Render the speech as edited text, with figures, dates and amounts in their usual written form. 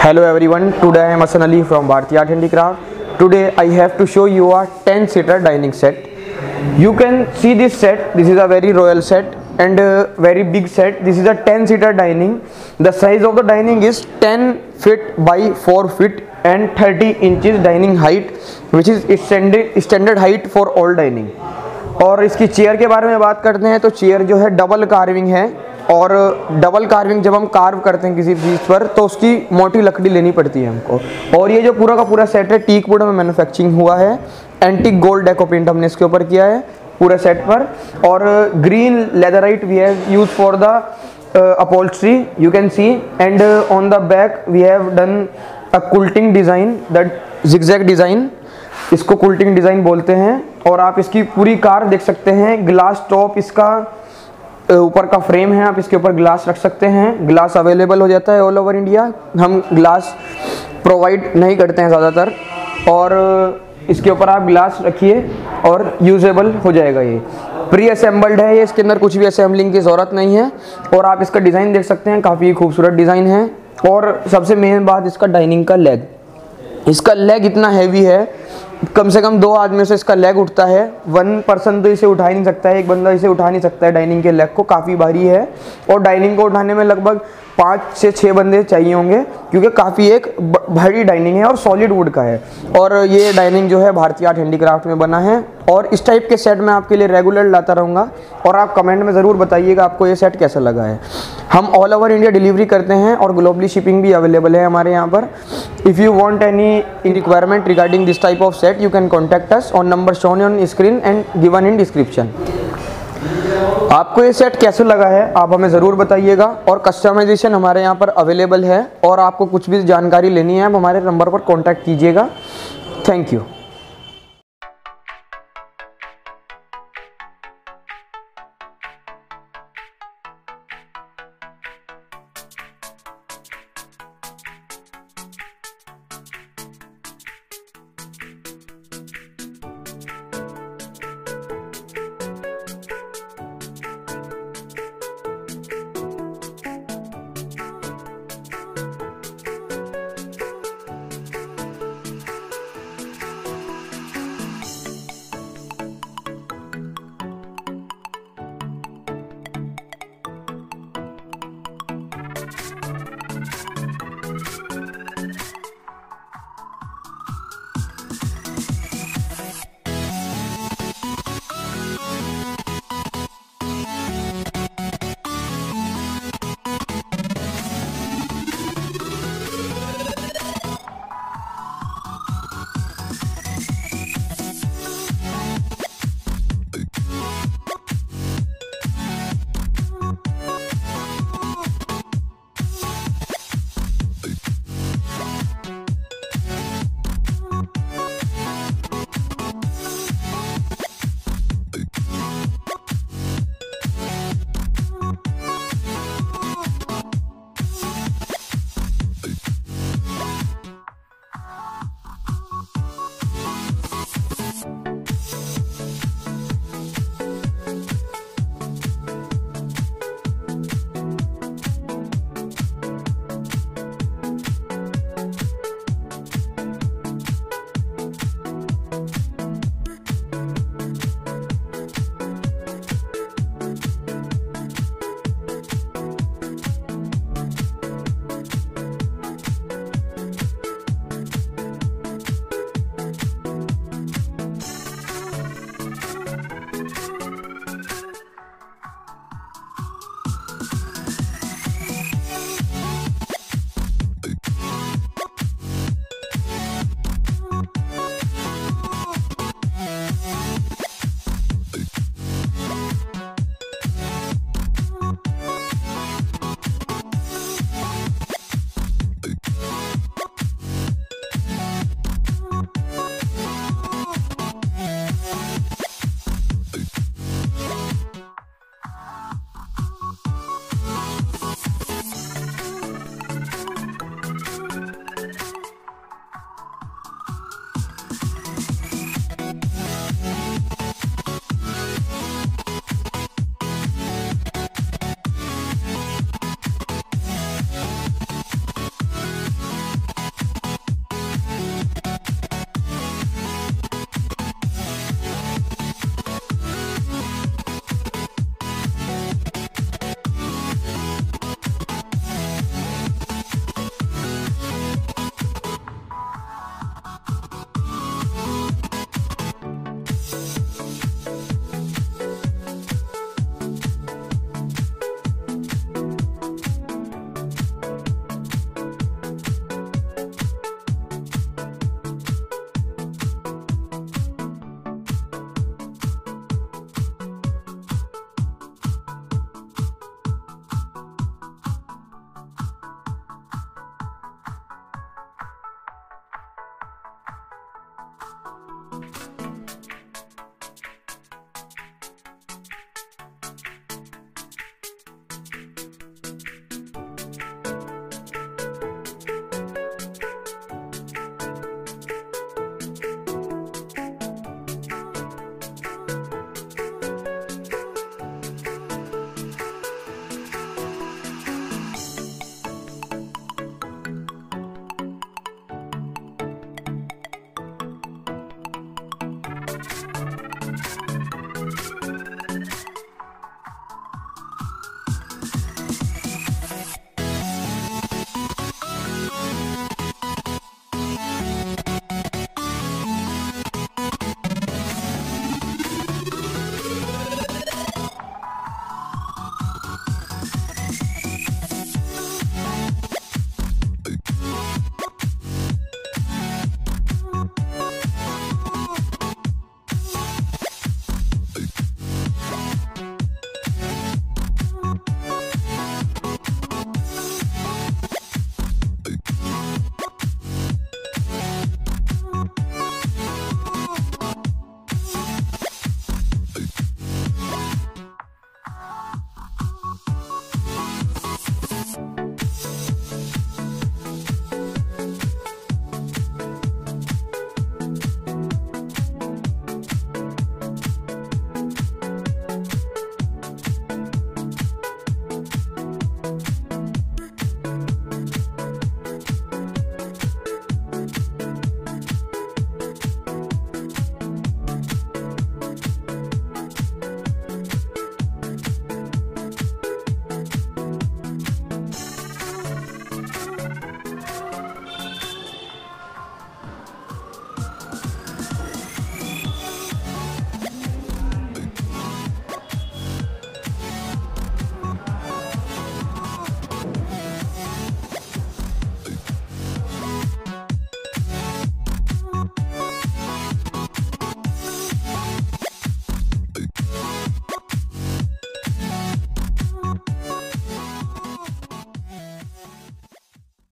Hello everyone, today I am Hasan Ali from Bhartiye Art Handicraft. Today I have to show you a 10-seater dining set. You can see this set. This is a very royal set and a very big set. This is a 10-seater dining. The size of the dining is 10 feet by 4 feet and 30 inches dining height, which is standard height for all dining. और इसकी chair के बारे में बात करते हैं तो chair जो है डबल कार्विंग है, और डबल कार्विंग जब हम कार्व करते हैं किसी चीज़ पर तो उसकी मोटी लकड़ी लेनी पड़ती है हमको। और ये जो पूरा का पूरा सेट है टीक वुड में मैन्युफैक्चरिंग हुआ है। एंटीक गोल्ड डेको पेंट हमने इसके ऊपर किया है पूरे सेट पर, और green leatherite we have use for the upholstery you can see, and on the back we have done a quilting design, that zigzag design, इसको कुल्टिंग डिज़ाइन बोलते हैं। और आप इसकी पूरी कार देख सकते हैं। ग्लास टॉप इसका ऊपर का फ्रेम है, आप इसके ऊपर ग्लास रख सकते हैं। ग्लास अवेलेबल हो जाता है ऑल ओवर इंडिया, हम ग्लास प्रोवाइड नहीं करते हैं ज़्यादातर, और इसके ऊपर आप ग्लास रखिए और यूजेबल हो जाएगा। ये प्री असेंबल्ड है, ये इसके अंदर कुछ भी असेंबलिंग की ज़रूरत नहीं है। और आप इसका डिज़ाइन देख सकते हैं, काफ़ी खूबसूरत डिज़ाइन है। और सबसे मेन बात इसका डाइनिंग का लेग, इसका लेग इतना हैवी है, कम से कम 2 आदमियों से इसका लेग उठता है। 1 पर्सन तो इसे उठा ही नहीं सकता है, एक बंदा इसे उठा नहीं सकता है डाइनिंग के लेग को, काफ़ी भारी है। और डाइनिंग को उठाने में लगभग 5 से 6 बंदे चाहिए होंगे, क्योंकि काफ़ी एक भारी डाइनिंग है और सॉलिड वुड का है। और ये डाइनिंग जो है भारतीय आर्ट हैंडीक्राफ्ट में बना है। और इस टाइप के सेट मैं आपके लिए रेगुलर लाता रहूँगा, और आप कमेंट में ज़रूर बताइएगा आपको ये सेट कैसा लगा है। हम ऑल ओवर इंडिया डिलीवरी करते हैं और ग्लोबली शिपिंग भी अवेलेबल है हमारे यहाँ पर। If you want any requirement regarding this type of set you can contact us on number shown on screen and given in description. आपको ये सेट कैसे लगा है आप हमें ज़रूर बताइएगा, और कस्टमाइजेशन हमारे यहाँ पर अवेलेबल है। और आपको कुछ भी जानकारी लेनी है आप हमारे नंबर पर कॉन्टैक्ट कीजिएगा। Thank you.